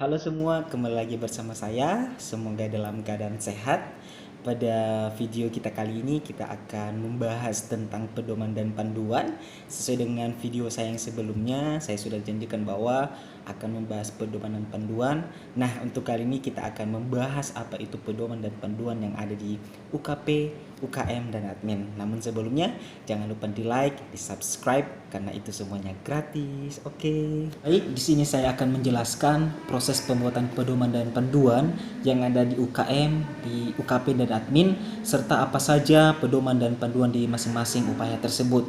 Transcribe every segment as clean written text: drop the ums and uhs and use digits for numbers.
Halo semua, kembali lagi bersama saya. Semoga dalam keadaan sehat. Pada video kita kali ini kita akan membahas tentang pedoman dan panduan. Sesuai dengan video saya yang sebelumnya, saya sudah janjikan bahwa akan membahas pedoman dan panduan. Nah, untuk kali ini kita akan membahas apa itu pedoman dan panduan yang ada di UKP, UKM, dan admin. Namun sebelumnya, jangan lupa di like, di subscribe, karena itu semuanya gratis. Oke. Baik, di sini saya akan menjelaskan proses pembuatan pedoman dan panduan yang ada di UKM, di UKP, dan admin, serta apa saja pedoman dan panduan di masing-masing upaya tersebut.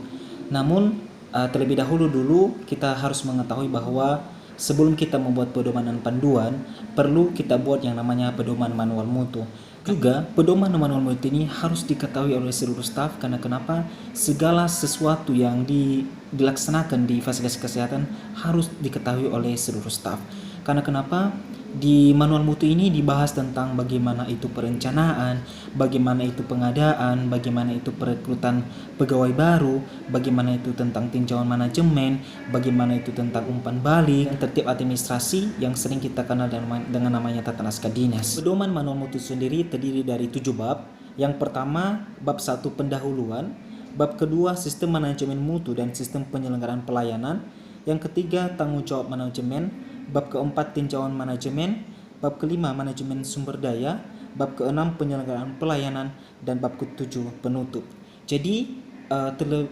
Namun, terlebih dulu kita harus mengetahui bahwa sebelum kita membuat pedoman dan panduan, perlu kita buat yang namanya pedoman manual mutu. Juga pedoman manual mutu ini harus diketahui oleh seluruh staf, karena kenapa? Segala sesuatu yang dilaksanakan di fasilitas kesehatan harus diketahui oleh seluruh staf. Karena kenapa? Di manual mutu ini dibahas tentang bagaimana itu perencanaan, bagaimana itu pengadaan, bagaimana itu perekrutan pegawai baru, bagaimana itu tentang tinjauan manajemen, bagaimana itu tentang umpan balik, tertib administrasi yang sering kita kenal dengan namanya tata naskah dinas. Pedoman manual mutu sendiri terdiri dari 7 bab. Yang pertama, bab 1 pendahuluan, bab kedua sistem manajemen mutu dan sistem penyelenggaraan pelayanan, yang ketiga tanggung jawab manajemen, bab keempat tinjauan manajemen, bab kelima manajemen sumber daya, bab keenam penyelenggaraan pelayanan, dan bab ketujuh penutup. Jadi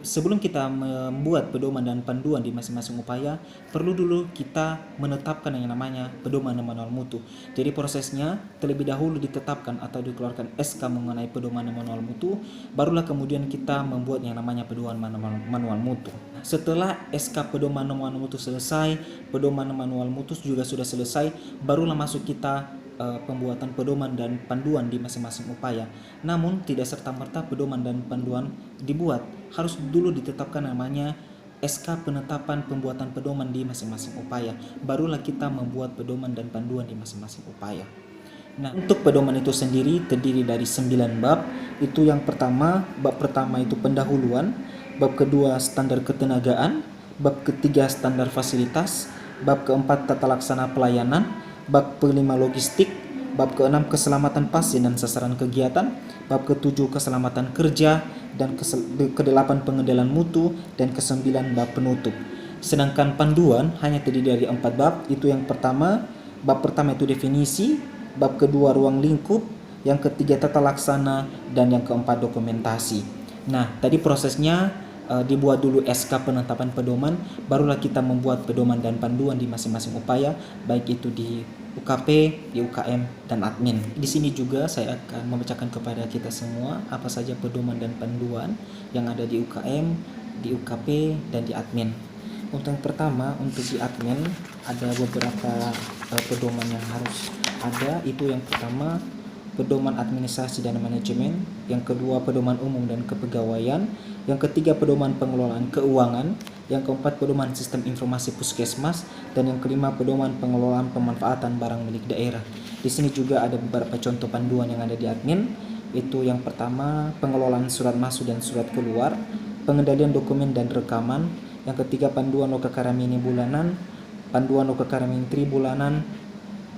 sebelum kita membuat pedoman dan panduan di masing-masing upaya, perlu dulu kita menetapkan yang namanya pedoman dan manual mutu. Jadi prosesnya terlebih dahulu ditetapkan atau dikeluarkan SK mengenai pedoman dan manual mutu, barulah kemudian kita membuat yang namanya pedoman manual mutu. Setelah SK pedoman dan manual mutu selesai, pedoman dan manual mutu juga sudah selesai, barulah masuk kita pembuatan pedoman dan panduan di masing-masing upaya. Namun tidak serta-merta pedoman dan panduan dibuat, harus dulu ditetapkan namanya SK penetapan pembuatan pedoman di masing-masing upaya. Barulah kita membuat pedoman dan panduan di masing-masing upaya. Nah, untuk pedoman itu sendiri terdiri dari 9 bab. Itu yang pertama, bab pertama itu pendahuluan, bab kedua standar ketenagaan, bab ketiga standar fasilitas, bab keempat tata laksana pelayanan, bab kelima logistik, bab keenam keselamatan pasien dan sasaran kegiatan, bab ketujuh keselamatan kerja, dan kedelapan pengendalian mutu, dan kesembilan bab penutup. Sedangkan panduan hanya terdiri dari 4 bab. Itu yang pertama, bab pertama itu definisi, bab kedua ruang lingkup, yang ketiga tata laksana, dan yang keempat dokumentasi. Nah, tadi prosesnya dibuat dulu SK penetapan pedoman, barulah kita membuat pedoman dan panduan di masing-masing upaya, baik itu di UKP, di UKM, dan admin. Di sini juga saya akan membacakan kepada kita semua apa saja pedoman dan panduan yang ada di UKM, di UKP, dan di admin. Untuk yang pertama, untuk di admin ada beberapa pedoman yang harus ada. Itu yang pertama, pedoman administrasi dan manajemen, yang kedua pedoman umum dan kepegawaian, yang ketiga pedoman pengelolaan keuangan, yang keempat pedoman sistem informasi puskesmas, dan yang kelima pedoman pengelolaan pemanfaatan barang milik daerah. Di sini juga ada beberapa contoh panduan yang ada di admin. Itu yang pertama, pengelolaan surat masuk dan surat keluar, pengendalian dokumen dan rekaman, yang ketiga panduan OKK-Karamini bulanan, panduan OKK-Karamini tribulanan,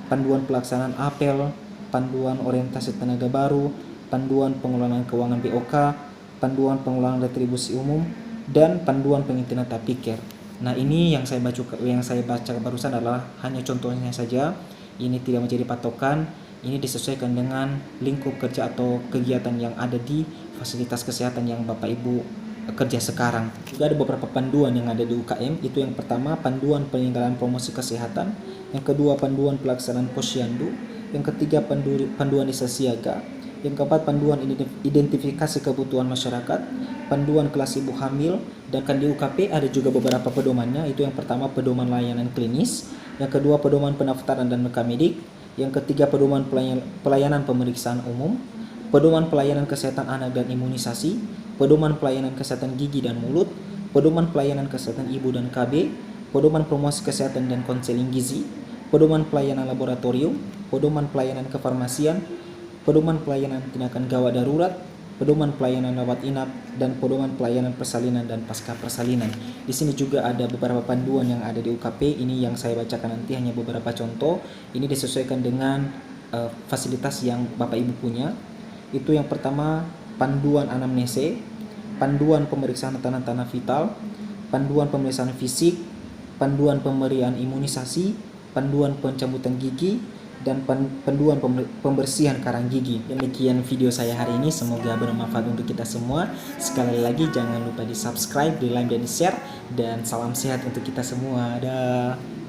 panduan pelaksanaan apel, panduan orientasi tenaga baru, panduan pengelolaan keuangan BOK, panduan pengelolaan retribusi umum, dan panduan pengintaian tapiker. Nah, ini yang saya baca barusan adalah hanya contohnya saja. Ini tidak menjadi patokan. Ini disesuaikan dengan lingkup kerja atau kegiatan yang ada di fasilitas kesehatan yang Bapak Ibu kerja sekarang. Juga ada beberapa panduan yang ada di UKM. Itu yang pertama, panduan penyelenggaraan promosi kesehatan, yang kedua panduan pelaksanaan posyandu, yang ketiga panduan desa siaga, yang keempat panduan identifikasi kebutuhan masyarakat, panduan kelas ibu hamil. Dan kan di UKP ada juga beberapa pedomannya. Itu yang pertama pedoman layanan klinis, yang kedua pedoman pendaftaran dan rekamedik, yang ketiga pedoman pelayanan pemeriksaan umum, pedoman pelayanan kesehatan anak dan imunisasi, pedoman pelayanan kesehatan gigi dan mulut, pedoman pelayanan kesehatan ibu dan KB, pedoman promosi kesehatan dan konseling gizi, pedoman pelayanan laboratorium, pedoman pelayanan kefarmasian, pedoman pelayanan tindakan gawat darurat, pedoman pelayanan rawat inap, dan pedoman pelayanan persalinan dan pasca persalinan. Di sini juga ada beberapa panduan yang ada di UKP. Ini yang saya bacakan nanti hanya beberapa contoh. Ini disesuaikan dengan fasilitas yang Bapak Ibu punya. Itu yang pertama, panduan anamnese, panduan pemeriksaan tanda-tanda vital, panduan pemeriksaan fisik, panduan pemberian imunisasi, panduan pencabutan gigi, dan panduan pembersihan karang gigi. Demikian video saya hari ini, semoga bermanfaat untuk kita semua. Sekali lagi jangan lupa di subscribe, di like, dan di share, dan salam sehat untuk kita semua. Dah.